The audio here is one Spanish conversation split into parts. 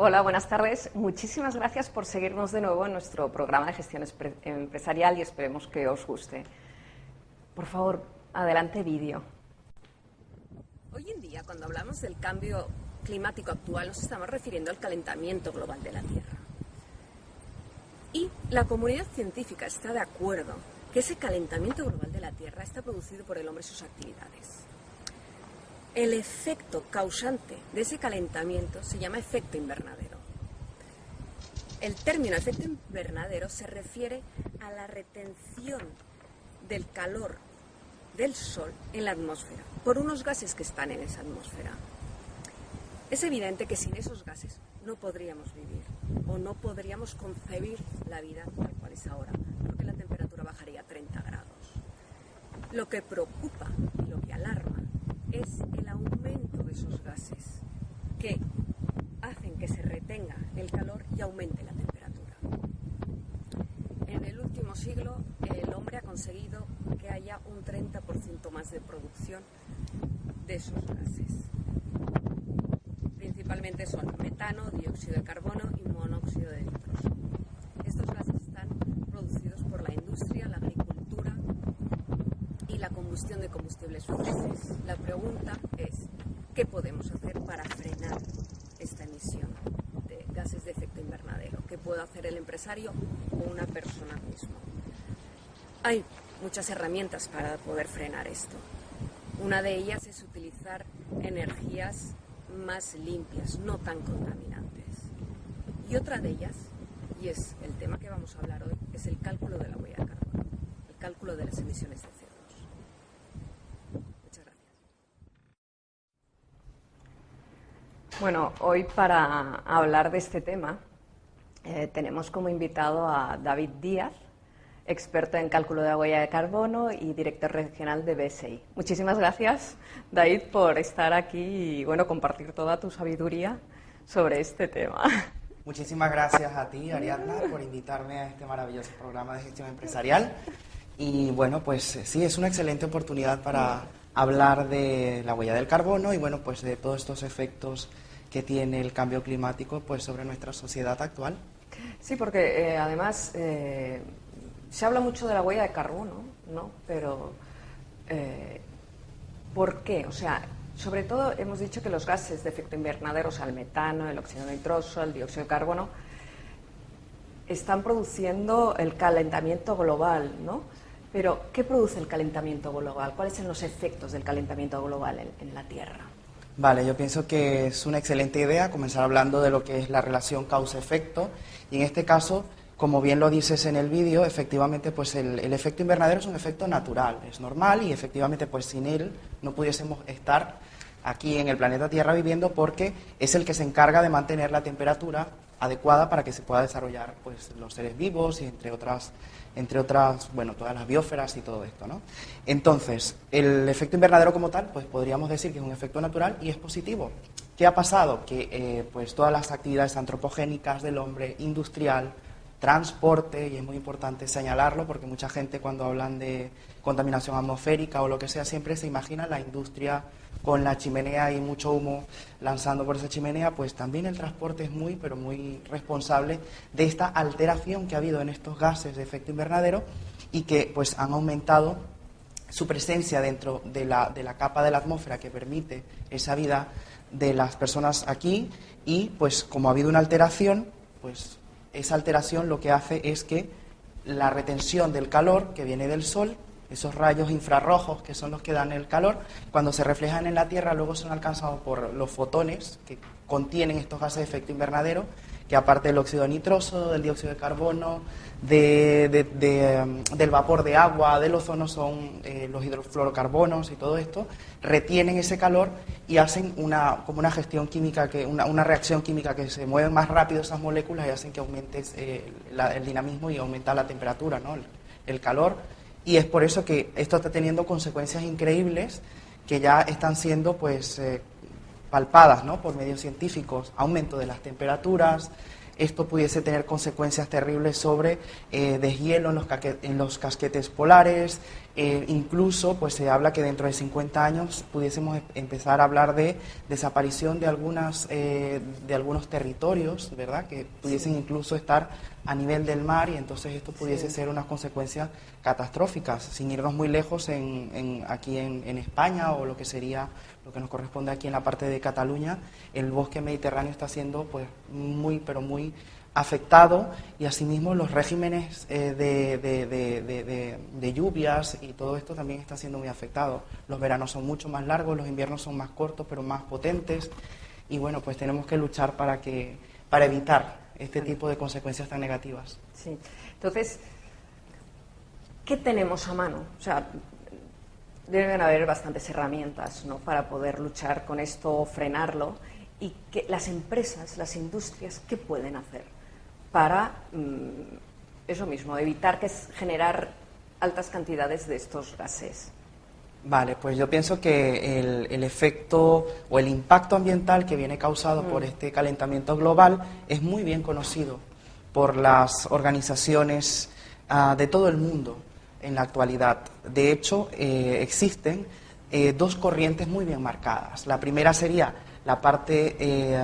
Hola, buenas tardes. Muchísimas gracias por seguirnos de nuevo en nuestro programa de gestión empresarial y esperemos que os guste. Por favor, adelante vídeo. Hoy en día, cuando hablamos del cambio climático actual, nos estamos refiriendo al calentamiento global de la Tierra. Y la comunidad científica está de acuerdo que ese calentamiento global de la Tierra está producido por el hombre y sus actividades. El efecto causante de ese calentamiento se llama efecto invernadero. El término efecto invernadero se refiere a la retención del calor del Sol en la atmósfera por unos gases que están en esa atmósfera. Es evidente que sin esos gases no podríamos vivir o no podríamos concebir la vida tal cual es ahora, porque la temperatura bajaría a 30 grados. Lo que preocupa y lo que alarma es el aumento de esos gases que hacen que se retenga el calor y aumente la temperatura. En el último siglo, el hombre ha conseguido que haya un 30% más de producción de esos gases. Principalmente son metano, dióxido de carbono y monóxido de nitroso. Estos gases están producidos por la industria, la agricultura y la combustión de combustibles fósiles. La pregunta es, ¿qué podemos hacer para frenar esta emisión de gases de efecto invernadero? ¿Qué puede hacer el empresario o una persona misma? Hay muchas herramientas para poder frenar esto. Una de ellas es utilizar energías más limpias, no tan contaminantes. Y otra de ellas, y es el tema que vamos a hablar hoy, es el cálculo de la huella de carbono, el cálculo de las emisiones de CO2. Muchas gracias. Bueno, hoy para hablar de este tema tenemos como invitado a David Díaz, experto en cálculo de la huella de carbono y director regional de BSI. Muchísimas gracias, David, por estar aquí y compartir toda tu sabiduría sobre este tema. Muchísimas gracias a ti, Ariadna, por invitarme a este maravilloso programa de gestión empresarial. Y bueno, pues sí, es una excelente oportunidad para hablar de la huella del carbono y pues de todos estos efectos que tiene el cambio climático pues sobre nuestra sociedad actual. Sí, porque además se habla mucho de la huella de carbono, ¿no? Pero ¿por qué? O sea, sobre todo hemos dicho que los gases de efecto invernadero, o sea, el metano, el óxido nitroso, el dióxido de carbono, están produciendo el calentamiento global, ¿no? Pero, ¿qué produce el calentamiento global? ¿Cuáles son los efectos del calentamiento global en la Tierra? Vale, yo pienso que es una excelente idea comenzar hablando de lo que es la relación causa-efecto y en este caso, como bien lo dices en el vídeo, efectivamente pues el efecto invernadero es un efecto natural, es normal y efectivamente pues sin él no pudiésemos estar aquí en el planeta Tierra viviendo porque es el que se encarga de mantener la temperatura adecuada para que se pueda desarrollar pues los seres vivos y entre otras, todas las biosferas y todo esto, ¿no? Entonces, el efecto invernadero como tal, pues podríamos decir que es un efecto natural y es positivo. ¿Qué ha pasado? Que pues todas las actividades antropogénicas del hombre, industrial, transporte, y es muy importante señalarlo porque mucha gente cuando hablan de contaminación atmosférica o lo que sea siempre se imagina la industria con la chimenea y mucho humo lanzando por esa chimenea, pues también el transporte es muy responsable de esta alteración que ha habido en estos gases de efecto invernadero y que pues han aumentado su presencia dentro de la capa de la atmósfera que permite esa vida de las personas aquí y pues como ha habido una alteración, pues esa alteración lo que hace es que la retención del calor que viene del Sol, esos rayos infrarrojos que son los que dan el calor, cuando se reflejan en la Tierra luego son alcanzados por los fotones que contienen estos gases de efecto invernadero, que aparte del óxido nitroso, del dióxido de carbono, del vapor de agua, del ozono, son los hidrofluorocarbonos y todo esto, retienen ese calor y hacen como una gestión química, una reacción química que se mueven más rápido esas moléculas y hacen que aumente el dinamismo y aumenta la temperatura, ¿no? El calor. Y es por eso que esto está teniendo consecuencias increíbles que ya están siendo palpadas, ¿no? Por medios científicos, aumento de las temperaturas, esto pudiese tener consecuencias terribles sobre deshielo en los casquetes polares. Incluso pues se habla que dentro de 50 años pudiésemos empezar a hablar de desaparición de algunos territorios, ¿verdad?, que pudiesen incluso estar a nivel del mar, y entonces esto pudiese ser unas consecuencias catastróficas, sin irnos muy lejos aquí en España, o lo que sería lo que nos corresponde aquí en la parte de Cataluña. El bosque mediterráneo está siendo pues muy afectado, y asimismo los regímenes de lluvias y todo esto también está siendo muy afectado. Los veranos son mucho más largos, los inviernos son más cortos pero más potentes, y bueno, pues tenemos que luchar para evitar este tipo de consecuencias tan negativas. Sí. Entonces, ¿qué tenemos a mano? O sea, deben haber bastantes herramientas, ¿no?, para poder luchar con esto, frenarlo, y que las empresas, las industrias, ¿qué pueden hacer para eso mismo, evitar generar altas cantidades de estos gases? Vale, pues yo pienso que el efecto o el impacto ambiental que viene causado por este calentamiento global es muy bien conocido por las organizaciones de todo el mundo en la actualidad. De hecho, existen dos corrientes muy bien marcadas. La primera sería la parte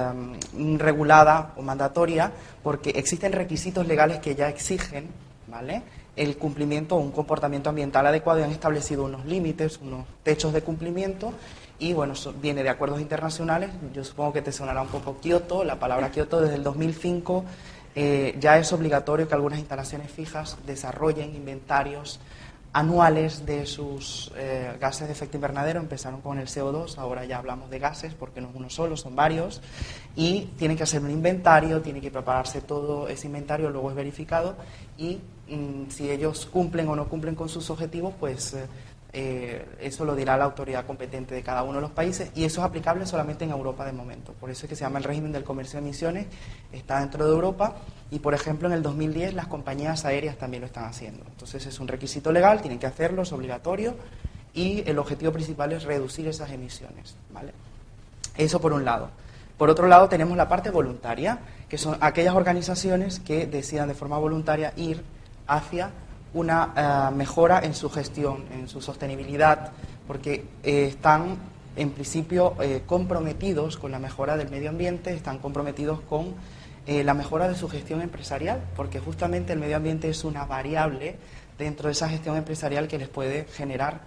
regulada o mandatoria, porque existen requisitos legales que ya exigen, ¿vale?, el cumplimiento o un comportamiento ambiental adecuado, y han establecido unos límites, unos techos de cumplimiento, y bueno, viene de acuerdos internacionales. Yo supongo que te sonará un poco Kioto. La palabra Kioto, desde el 2005 ya es obligatorio que algunas instalaciones fijas desarrollen inventarios anuales de sus gases de efecto invernadero. Empezaron con el CO2, ahora ya hablamos de gases, porque no es uno solo, son varios, y tienen que hacer un inventario, tiene que prepararse todo ese inventario, luego es verificado, y si ellos cumplen o no cumplen con sus objetivos, pues eso lo dirá la autoridad competente de cada uno de los países, y eso es aplicable solamente en Europa de momento. Por eso es que se llama el régimen del comercio de emisiones, está dentro de Europa, y por ejemplo en el 2010 las compañías aéreas también lo están haciendo. Entonces es un requisito legal, tienen que hacerlo, es obligatorio, y el objetivo principal es reducir esas emisiones, ¿vale? Eso por un lado. Por otro lado tenemos la parte voluntaria, que son aquellas organizaciones que decidan de forma voluntaria ir hacia una mejora en su gestión, en su sostenibilidad, porque están en principio comprometidos con la mejora del medio ambiente, están comprometidos con la mejora de su gestión empresarial, porque justamente el medio ambiente es una variable dentro de esa gestión empresarial que les puede generar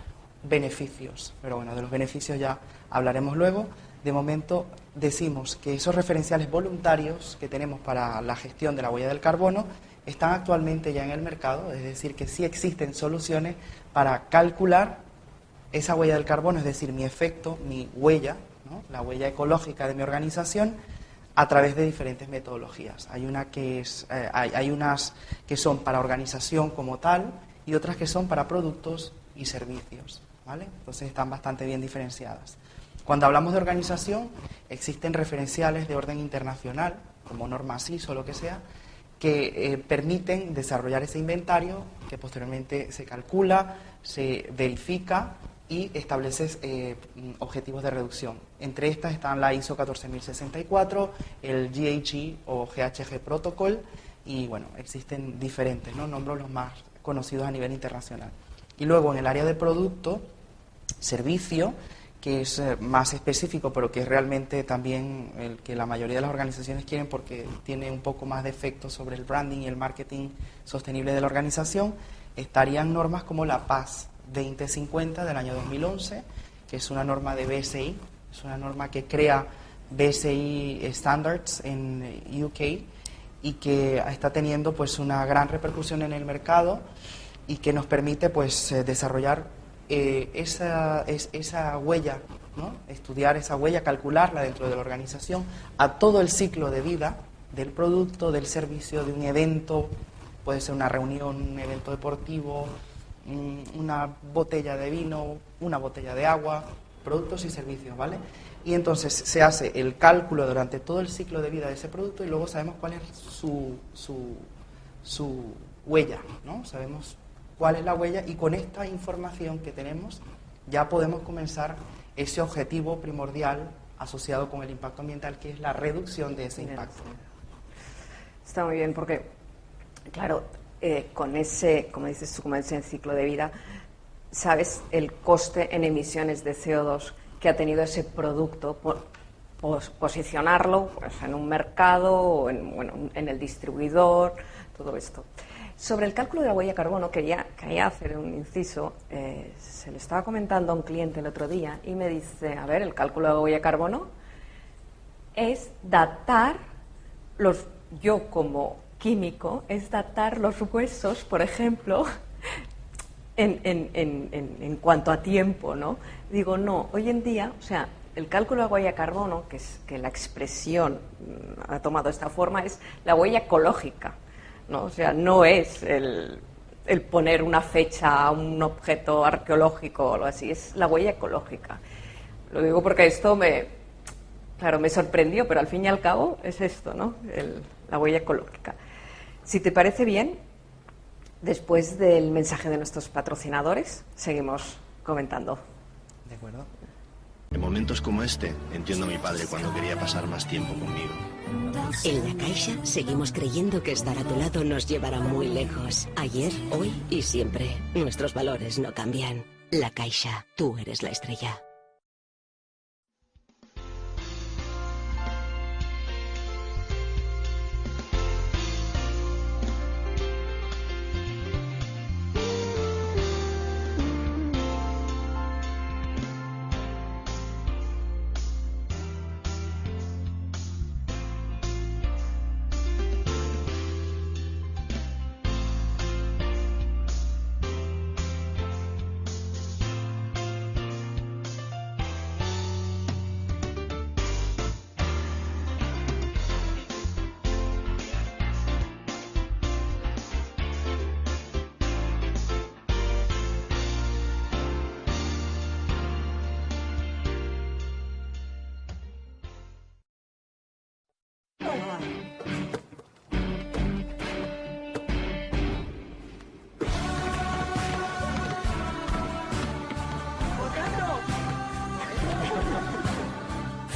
beneficios. Pero bueno, de los beneficios ya hablaremos luego. De momento decimos que esos referenciales voluntarios que tenemos para la gestión de la huella del carbono están actualmente ya en el mercado, es decir, que sí existen soluciones para calcular esa huella del carbono, es decir, mi efecto, mi huella, ¿no?, la huella ecológica de mi organización, a través de diferentes metodologías. Hay unas que son para organización como tal, y otras que son para productos y servicios, ¿vale? Entonces están bastante bien diferenciadas. Cuando hablamos de organización, existen referenciales de orden internacional, como norma CIS o lo que sea, que permiten desarrollar ese inventario, que posteriormente se calcula, se verifica y establece objetivos de reducción. Entre estas están la ISO 14064, el GHG o GHG Protocol, y bueno, existen diferentes, ¿no? Nombro los más conocidos a nivel internacional. Y luego en el área de producto, servicio, que es más específico, pero que es realmente también el que la mayoría de las organizaciones quieren, porque tiene un poco más de efecto sobre el branding y el marketing sostenible de la organización, estarían normas como la PAS 2050 del año 2011, que es una norma de BSI, es una norma que crea BSI Standards en UK, y que está teniendo pues una gran repercusión en el mercado, y que nos permite pues desarrollar esa huella, ¿no?, estudiar esa huella, calcularla dentro de la organización a todo el ciclo de vida del producto, del servicio, de un evento, puede ser una reunión, un evento deportivo, una botella de vino, una botella de agua, productos y servicios, ¿vale? Y entonces se hace el cálculo durante todo el ciclo de vida de ese producto, y luego sabemos cuál es su huella, ¿no? Sabemos cuál es la huella, y con esta información que tenemos ya podemos comenzar ese objetivo primordial asociado con el impacto ambiental, que es la reducción de ese impacto. Está muy bien porque, claro, con ese, como dices tú, como ese ciclo de vida, sabes el coste en emisiones de CO2 que ha tenido ese producto por posicionarlo pues, en un mercado o en el distribuidor, todo esto. Sobre el cálculo de la huella de carbono, quería hacer un inciso. Se le estaba comentando a un cliente el otro día y me dice, a ver, el cálculo de la huella de carbono es datar yo como químico, es datar los huesos, por ejemplo, en cuanto a tiempo, ¿no? Digo, no, hoy en día, o sea, el cálculo de la huella de carbono, que la expresión ha tomado esta forma, es la huella ecológica, ¿no? O sea, no es el poner una fecha a un objeto arqueológico o algo así, es la huella ecológica. Lo digo porque esto me sorprendió, pero al fin y al cabo es esto, ¿no? La huella ecológica. Si te parece bien, después del mensaje de nuestros patrocinadores, seguimos comentando. De acuerdo. En momentos como este, entiendo a mi padre cuando quería pasar más tiempo conmigo. En La Caixa seguimos creyendo que estar a tu lado nos llevará muy lejos. Ayer, hoy y siempre. Nuestros valores no cambian. La Caixa, tú eres la estrella.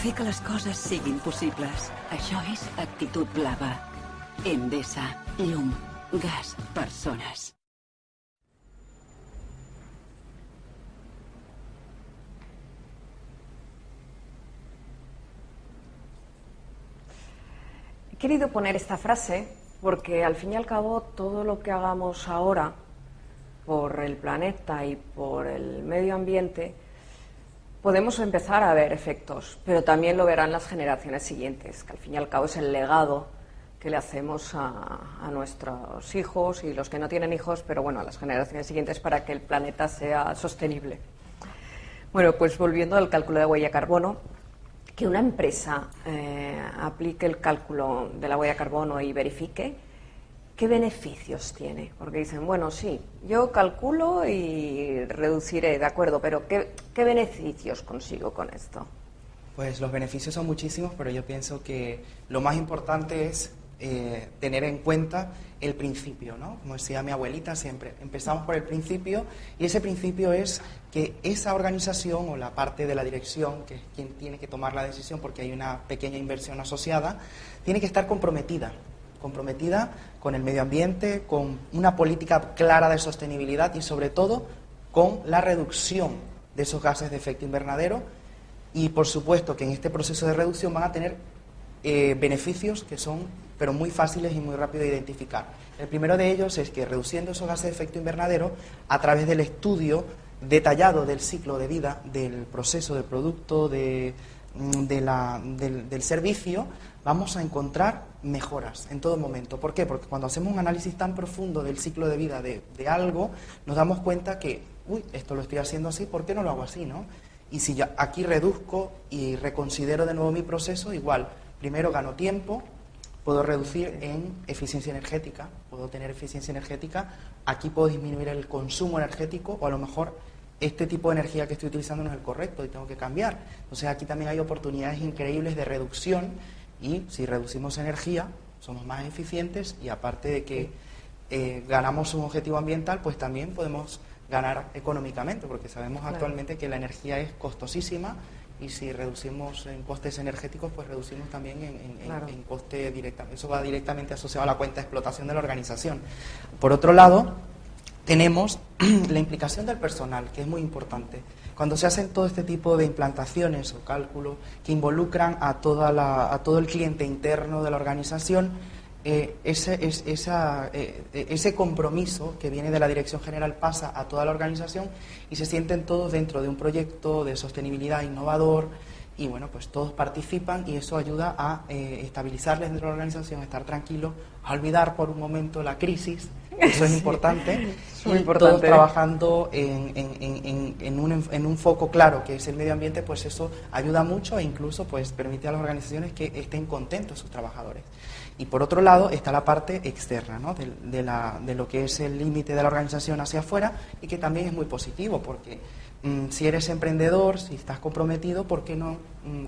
Fer que les coses siguin possibles. Això és Actitud Blava. Endesa, llum, gas, persones. He querido poner esta frase porque al fin y al cabo todo lo que hagamos ahora por el planeta y por el medio ambiente podemos empezar a ver efectos, pero también lo verán las generaciones siguientes, que al fin y al cabo es el legado que le hacemos a nuestros hijos y los que no tienen hijos, pero bueno, a las generaciones siguientes para que el planeta sea sostenible. Bueno, pues volviendo al cálculo de huella de carbono, que una empresa aplique el cálculo de la huella de carbono y verifique, ¿qué beneficios tiene? Porque dicen, bueno, sí, yo calculo y reduciré, de acuerdo, pero ¿qué beneficios consigo con esto? Pues los beneficios son muchísimos, pero yo pienso que lo más importante es tener en cuenta el principio, ¿no? Como decía mi abuelita siempre, empezamos por el principio y ese principio es que esa organización o la parte de la dirección, que es quien tiene que tomar la decisión porque hay una pequeña inversión asociada, tiene que estar comprometida con el medio ambiente, con una política clara de sostenibilidad y sobre todo con la reducción de esos gases de efecto invernadero y por supuesto que en este proceso de reducción van a tener beneficios que son pero muy fáciles y muy rápido de identificar. El primero de ellos es que reduciendo esos gases de efecto invernadero a través del estudio detallado del ciclo de vida, del proceso, del producto, del servicio, vamos a encontrar mejoras en todo momento. ¿Por qué? Porque cuando hacemos un análisis tan profundo del ciclo de vida de algo, nos damos cuenta que, esto lo estoy haciendo así, ¿por qué no lo hago así, no? Y si ya aquí reduzco y reconsidero de nuevo mi proceso, igual, primero gano tiempo, puedo reducir en eficiencia energética, puedo tener eficiencia energética, aquí puedo disminuir el consumo energético o a lo mejor este tipo de energía que estoy utilizando no es el correcto y tengo que cambiar. Entonces aquí también hay oportunidades increíbles de reducción y si reducimos energía somos más eficientes y aparte de que ganamos un objetivo ambiental, pues también podemos ganar económicamente porque sabemos actualmente que la energía es costosísima y si reducimos en costes energéticos, pues reducimos también Claro. en coste directo. Eso va directamente asociado a la cuenta de explotación de la organización. Por otro lado, tenemos la implicación del personal, que es muy importante. Cuando se hacen todo este tipo de implantaciones o cálculos que involucran a todo el cliente interno de la organización, ese compromiso que viene de la Dirección General pasa a toda la organización y se sienten todos dentro de un proyecto de sostenibilidad innovador y bueno, pues todos participan y eso ayuda a estabilizarles dentro de la organización, a estar tranquilos, a olvidar por un momento la crisis, eso es importante, es muy y importante. todos trabajando en un foco claro que es el medio ambiente, pues eso ayuda mucho e incluso pues permite a las organizaciones que estén contentos sus trabajadores. Y por otro lado está la parte externa, ¿no? de lo que es el límite de la organización hacia afuera y que también es muy positivo porque si eres emprendedor, si estás comprometido, ¿por qué no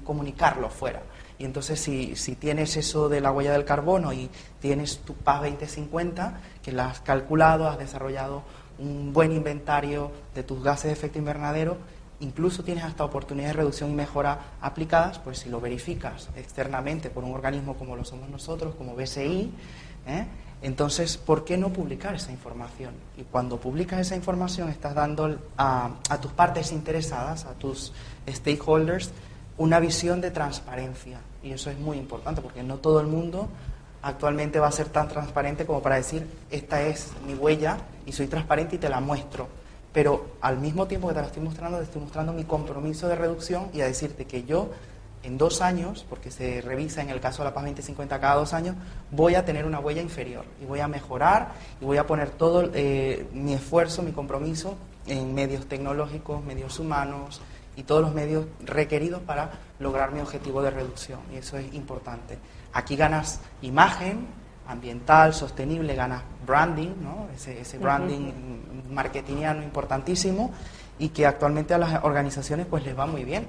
comunicarlo fuera? Y entonces si tienes eso de la huella del carbono y tienes tu PAS 2050, que la has calculado, has desarrollado un buen inventario de tus gases de efecto invernadero, incluso tienes hasta oportunidades de reducción y mejora aplicadas, pues si lo verificas externamente por un organismo como lo somos nosotros, como BSI, entonces, ¿por qué no publicar esa información? Y cuando publicas esa información estás dando a tus partes interesadas, a tus stakeholders, una visión de transparencia. Y eso es muy importante porque no todo el mundo actualmente va a ser tan transparente como para decir, esta es mi huella y soy transparente y te la muestro. Pero al mismo tiempo que te estoy mostrando mi compromiso de reducción y a decirte que yo en 2 años, porque se revisa en el caso de la PAS 2050 cada 2 años, voy a tener una huella inferior y voy a mejorar y voy a poner todo mi esfuerzo, mi compromiso en medios tecnológicos, medios humanos y todos los medios requeridos para lograr mi objetivo de reducción. Y eso es importante. Aquí ganas imagen ambiental, sostenible, ganas branding, ¿no? Ese branding marketingiano importantísimo y que actualmente a las organizaciones pues les va muy bien,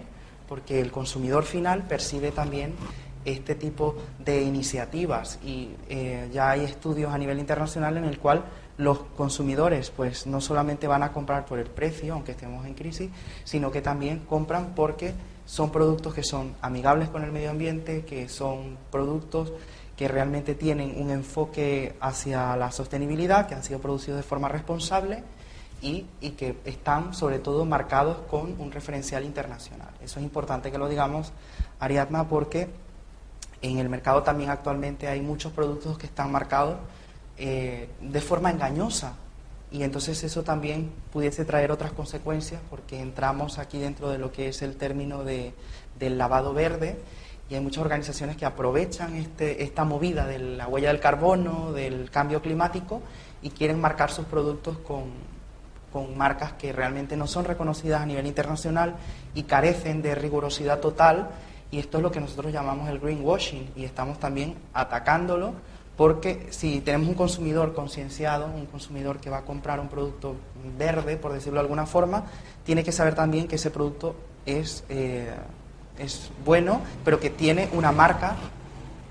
porque el consumidor final percibe también este tipo de iniciativas y ya hay estudios a nivel internacional en el cual los consumidores pues no solamente van a comprar por el precio, aunque estemos en crisis, sino que también compran porque son productos que son amigables con el medio ambiente, que son productos que realmente tienen un enfoque hacia la sostenibilidad, que han sido producidos de forma responsable y que están sobre todo marcados con un referencial internacional. Eso es importante que lo digamos, Ariadna, porque en el mercado también actualmente hay muchos productos que están marcados de forma engañosa y entonces eso también pudiese traer otras consecuencias porque entramos aquí dentro de lo que es el término del lavado verde. Y hay muchas organizaciones que aprovechan esta movida de la huella del carbono, del cambio climático, y quieren marcar sus productos con marcas que realmente no son reconocidas a nivel internacional y carecen de rigurosidad total. Y esto es lo que nosotros llamamos el greenwashing, y estamos también atacándolo, porque si tenemos un consumidor concienciado, un consumidor que va a comprar un producto verde, por decirlo de alguna forma, tiene que saber también que ese producto es bueno, pero que tiene una marca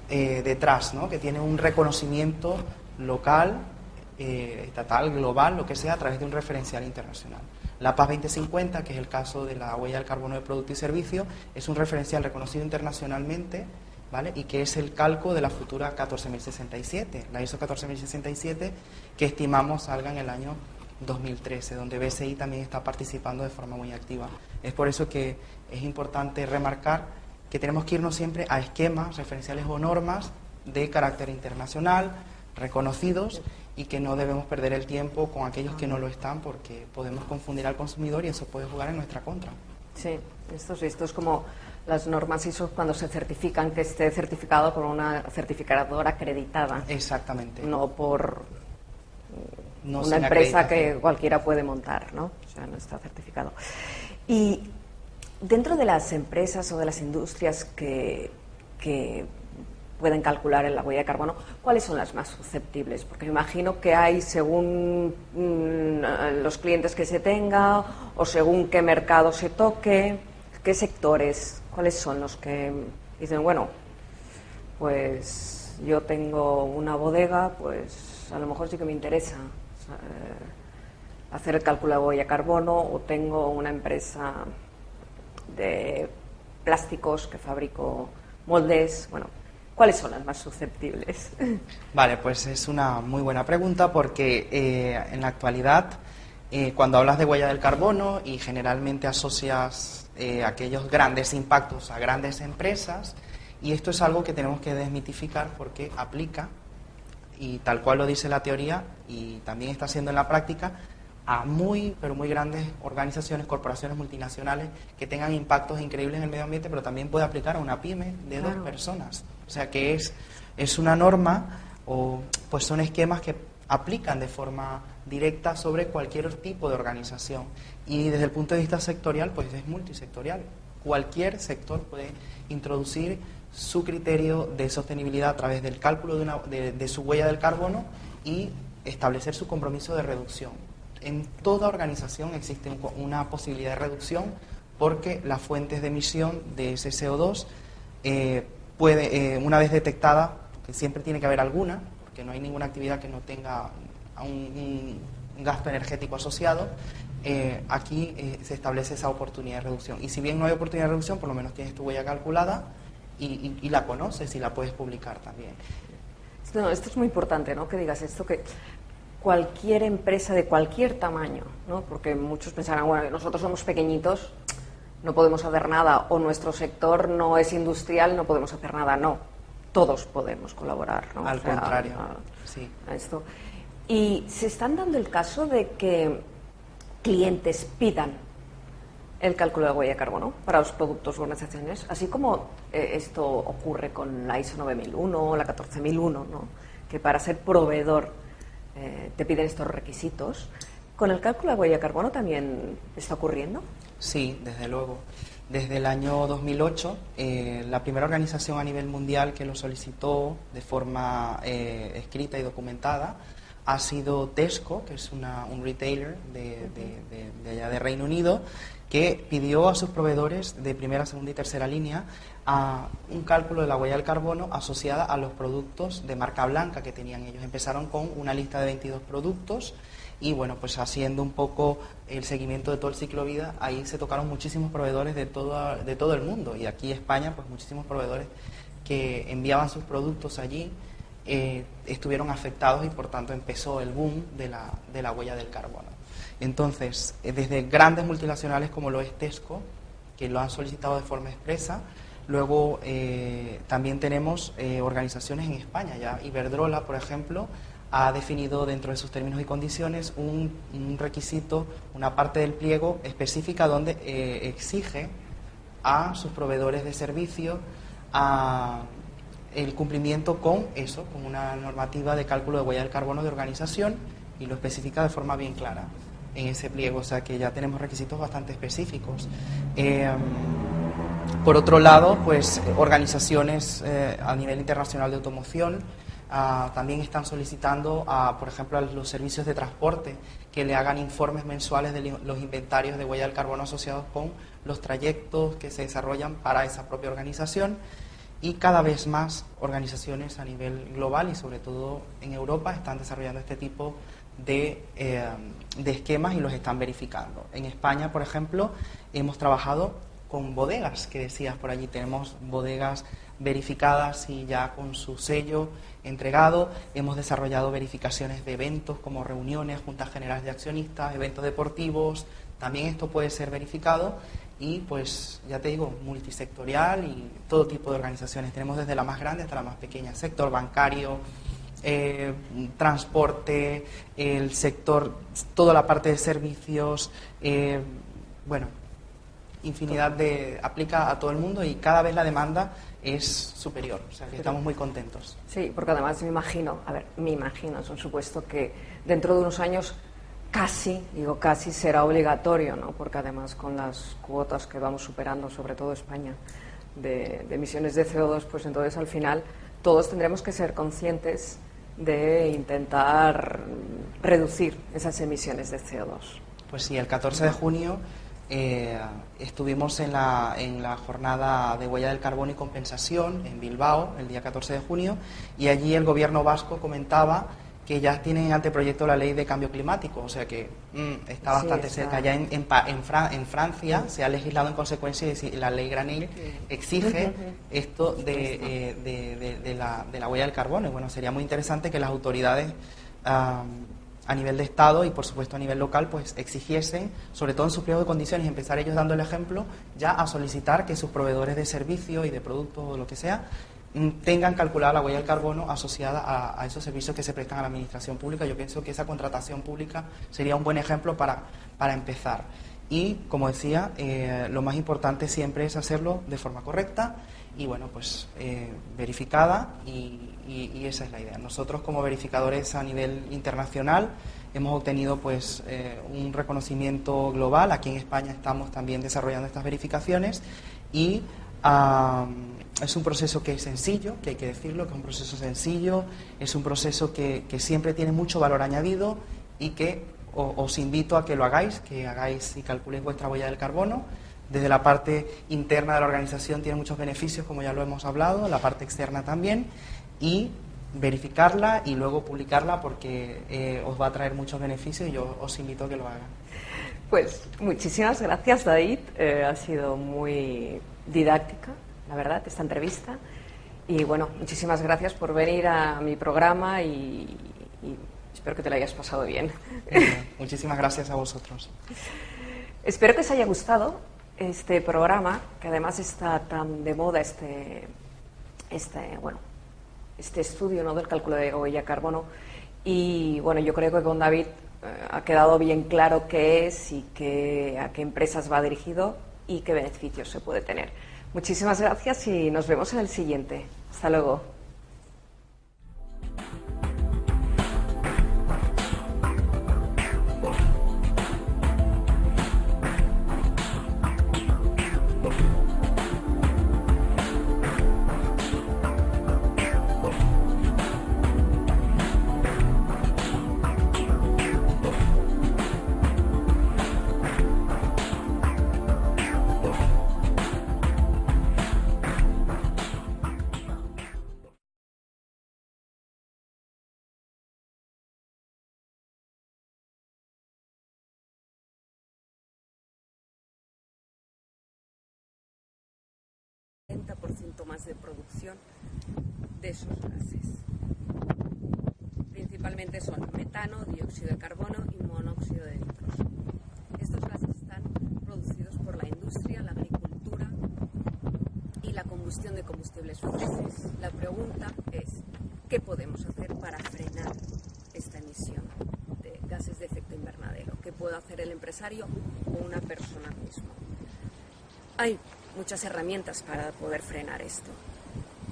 detrás, ¿no? Que tiene un reconocimiento local, estatal, global, lo que sea, a través de un referencial internacional. La PAS 2050, que es el caso de la huella del carbono de producto y servicio, es un referencial reconocido internacionalmente, ¿vale? Y que es el calco de la futura 14067, la ISO 14067, que estimamos salga en el año 2013, donde BSI también está participando de forma muy activa. Es por eso que es importante remarcar que tenemos que irnos siempre a esquemas, referenciales o normas de carácter internacional, reconocidos, y que no debemos perder el tiempo con aquellos que no lo están porque podemos confundir al consumidor y eso puede jugar en nuestra contra. Sí, esto es como las normas ISO cuando se certifican, que esté certificado por una certificadora acreditada. Exactamente. No por No una sin empresa acreditación. que cualquiera puede montar, ¿no? O sea, no está certificado. Y dentro de las empresas o de las industrias que pueden calcular en la huella de carbono, ¿cuáles son las más susceptibles? Porque me imagino que hay, según los clientes que se tenga o según qué mercado se toque, qué sectores, cuáles son los que dicen, bueno, pues yo tengo una bodega, pues a lo mejor sí que me interesa hacer el cálculo de huella de carbono, o tengo una empresa de plásticos, que fabrico moldes. Bueno, ¿cuáles son las más susceptibles? Vale, pues es una muy buena pregunta porque en la actualidad, cuando hablas de huella del carbono y generalmente asocias aquellos grandes impactos a grandes empresas, y esto es algo que tenemos que desmitificar porque aplica, y tal cual lo dice la teoría y también está haciendo en la práctica, a muy, pero muy grandes organizaciones, corporaciones multinacionales que tengan impactos increíbles en el medio ambiente, pero también puede aplicar a una pyme de Claro. 2 personas. O sea que es una norma, o pues son esquemas que aplican de forma directa sobre cualquier tipo de organización. Y desde el punto de vista sectorial, pues es multisectorial. Cualquier sector puede introducir su criterio de sostenibilidad a través del cálculo de su huella del carbono y establecer su compromiso de reducción. En toda organización existe una posibilidad de reducción porque las fuentes de emisión de ese CO2 una vez detectada, que siempre tiene que haber alguna, porque no hay ninguna actividad que no tenga un gasto energético asociado, aquí se establece esa oportunidad de reducción. Y si bien no hay oportunidad de reducción, por lo menos tienes tu huella calculada y la conoces y la puedes publicar también. No, esto es muy importante, ¿no?, que digas esto, que cualquier empresa de cualquier tamaño, ¿no?, porque muchos pensarán, bueno, nosotros somos pequeñitos, no podemos hacer nada, o nuestro sector no es industrial, no podemos hacer nada. No, todos podemos colaborar, ¿no? Al contrario, sí. A esto. Y se están dando el caso de que clientes pidan el cálculo de huella de carbono para los productos o organizaciones, así como esto ocurre con la ISO 9001 o la 14001, ¿no?, que para ser proveedor te piden estos requisitos. ¿Con el cálculo de huella de carbono también está ocurriendo? Sí, desde luego. Desde el año 2008, la primera organización a nivel mundial que lo solicitó de forma escrita y documentada ha sido Tesco, que es un retailer de allá de Reino Unido, que pidió a sus proveedores de primera, segunda y tercera línea un cálculo de la huella del carbono asociada a los productos de marca blanca que tenían ellos. Empezaron con una lista de 22 productos y, bueno, pues haciendo un poco el seguimiento de todo el ciclo de vida, ahí se tocaron muchísimos proveedores de todo el mundo, y aquí España, pues muchísimos proveedores que enviaban sus productos allí estuvieron afectados y por tanto empezó el boom de la huella del carbono. Entonces, desde grandes multinacionales como lo es Tesco, que lo han solicitado de forma expresa, luego también tenemos organizaciones en España, ya Iberdrola, por ejemplo, ha definido dentro de sus términos y condiciones un requisito, una parte del pliego específica donde exige a sus proveedores de servicio el cumplimiento con eso, con una normativa de cálculo de huella del carbono de organización, y lo especifica de forma bien clara en ese pliego, o sea que ya tenemos requisitos bastante específicos. Por otro lado, pues organizaciones a nivel internacional de automoción también están solicitando, por ejemplo, a los servicios de transporte que le hagan informes mensuales de los inventarios de huella del carbono asociados con los trayectos que se desarrollan para esa propia organización. Y cada vez más organizaciones a nivel global y sobre todo en Europa están desarrollando este tipo de esquemas y los están verificando. En España, por ejemplo, hemos trabajado con bodegas, que decías por allí, tenemos bodegas verificadas y ya con su sello entregado. Hemos desarrollado verificaciones de eventos como reuniones, juntas generales de accionistas, eventos deportivos. También esto puede ser verificado y, pues, ya te digo, multisectorial y todo tipo de organizaciones. Tenemos desde la más grande hasta la más pequeña, sector bancario, transporte, el sector, toda la parte de servicios, bueno, infinidad aplica a todo el mundo y cada vez la demanda es superior, o sea que estamos muy contentos. Sí, porque además me imagino, es un supuesto que dentro de unos años casi será obligatorio, ¿no? Porque además con las cuotas que vamos superando, sobre todo España, de emisiones de CO2, pues entonces al final todos tendremos que ser conscientes de intentar reducir esas emisiones de CO2. Pues sí, el 14 de junio estuvimos en la jornada de huella del carbono y compensación en Bilbao, el día 14 de junio, y allí el gobierno vasco comentaba que ya tienen en anteproyecto la ley de cambio climático, o sea que está bastante cerca. Ya en Francia se ha legislado en consecuencia y la ley Granil exige esto de la huella del carbono. Y bueno, sería muy interesante que las autoridades a nivel de Estado y por supuesto a nivel local pues exigiesen, sobre todo en sus pliegos de condiciones, y empezar ellos dando el ejemplo ya a solicitar que sus proveedores de servicios y de productos o lo que sea tengan calculada la huella del carbono asociada a esos servicios que se prestan a la administración pública. Yo pienso que esa contratación pública sería un buen ejemplo para empezar. Y, como decía, lo más importante siempre es hacerlo de forma correcta y, bueno, pues verificada, y esa es la idea. Nosotros, como verificadores a nivel internacional, hemos obtenido pues un reconocimiento global. Aquí en España estamos también desarrollando estas verificaciones y es un proceso que es sencillo, que hay que decirlo, que es un proceso sencillo, es un proceso que siempre tiene mucho valor añadido y que os invito a que lo hagáis, y calculéis vuestra huella del carbono. Desde la parte interna de la organización tiene muchos beneficios, como ya lo hemos hablado, la parte externa también, y verificarla y luego publicarla porque os va a traer muchos beneficios y yo os invito a que lo hagan. Pues muchísimas gracias, David. Ha sido muy didáctica, la verdad, esta entrevista. Y bueno, muchísimas gracias por venir a mi programa y espero que te lo hayas pasado bien. Muchísimas gracias a vosotros. Espero que os haya gustado este programa, que además está tan de moda este estudio, ¿no?, del cálculo de huella de carbono. Y bueno, yo creo que con David ha quedado bien claro qué es y a qué empresas va dirigido y qué beneficios se puede tener. Muchísimas gracias y nos vemos en el siguiente. Hasta luego. Más de producción de esos gases. Principalmente son metano, dióxido de carbono y monóxido de nitroso. Estos gases están producidos por la industria, la agricultura y la combustión de combustibles fósiles. La pregunta es, ¿qué podemos hacer para frenar esta emisión de gases de efecto invernadero? ¿Qué puede hacer el empresario o una persona misma? Hay muchas herramientas para poder frenar esto.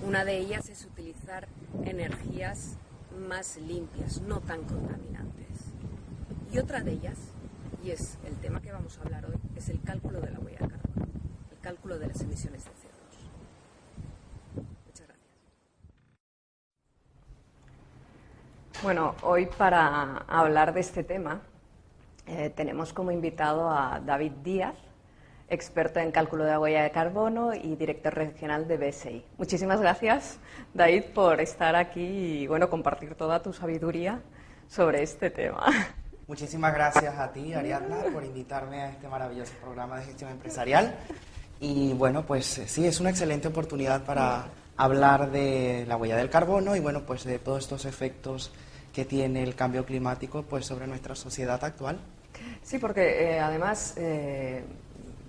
Una de ellas es utilizar energías más limpias, no tan contaminantes. Y otra de ellas, y es el tema que vamos a hablar hoy, es el cálculo de la huella de carbono, el cálculo de las emisiones de CO2. Muchas gracias. Bueno, hoy para hablar de este tema tenemos como invitado a David Díaz, experto en cálculo de la huella de carbono y director regional de BSI. Muchísimas gracias, David, por estar aquí y bueno, compartir toda tu sabiduría sobre este tema. Muchísimas gracias a ti, Ariadna, por invitarme a este maravilloso programa de gestión empresarial. Y bueno, pues sí, es una excelente oportunidad para hablar de la huella del carbono y bueno, pues de todos estos efectos que tiene el cambio climático pues sobre nuestra sociedad actual. Sí, porque además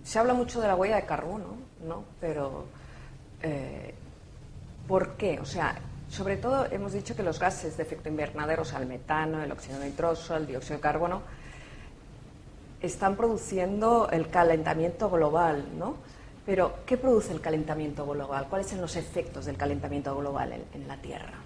se habla mucho de la huella de carbono, ¿no? Pero ¿por qué? O sea, sobre todo hemos dicho que los gases de efecto invernadero, o sea, el metano, el óxido nitroso, el dióxido de carbono, están produciendo el calentamiento global, ¿no? Pero, ¿qué produce el calentamiento global? ¿Cuáles son los efectos del calentamiento global en la Tierra?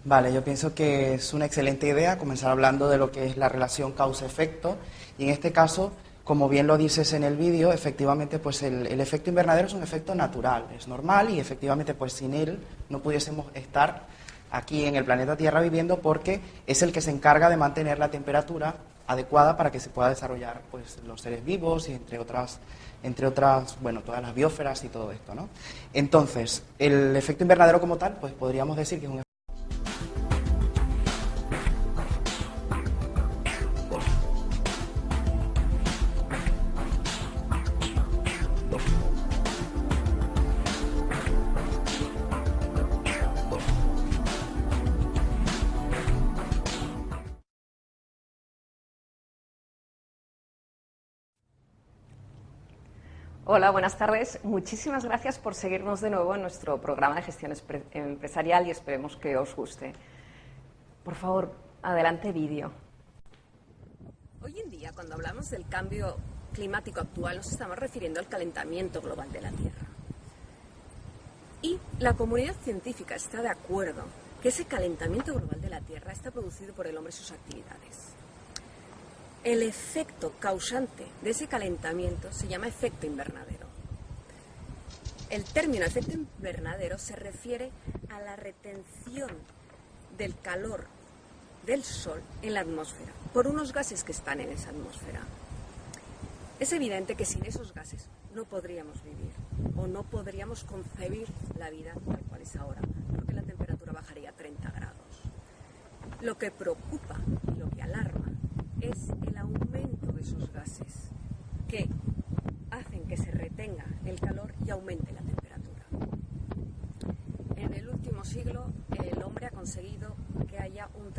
Vale, yo pienso que es una excelente idea comenzar hablando de lo que es la relación causa-efecto y en este caso, como bien lo dices en el vídeo, efectivamente pues el efecto invernadero es un efecto natural, es normal y efectivamente pues sin él no pudiésemos estar aquí en el planeta Tierra viviendo porque es el que se encarga de mantener la temperatura adecuada para que se pueda desarrollar pues los seres vivos y entre otras, bueno, todas las biosferas y todo esto, ¿no? Entonces, el efecto invernadero como tal, pues podríamos decir que es un Hola, buenas tardes. Muchísimas gracias por seguirnos de nuevo en nuestro programa de gestión empresarial y esperemos que os guste. Por favor, adelante vídeo. Hoy en día, cuando hablamos del cambio climático actual, nos estamos refiriendo al calentamiento global de la Tierra. Y la comunidad científica está de acuerdo que ese calentamiento global de la Tierra está producido por el hombre y sus actividades. El efecto causante de ese calentamiento se llama efecto invernadero. El término efecto invernadero se refiere a la retención del calor del Sol en la atmósfera por unos gases que están en esa atmósfera. Es evidente que sin esos gases no podríamos vivir o no podríamos concebir la vida tal cual es ahora, porque la temperatura bajaría a 30 grados. Lo que preocupa y lo que alarma es el aumento de esos gases que hacen que se retenga el calor y aumente la temperatura. En el último siglo el hombre ha conseguido que haya un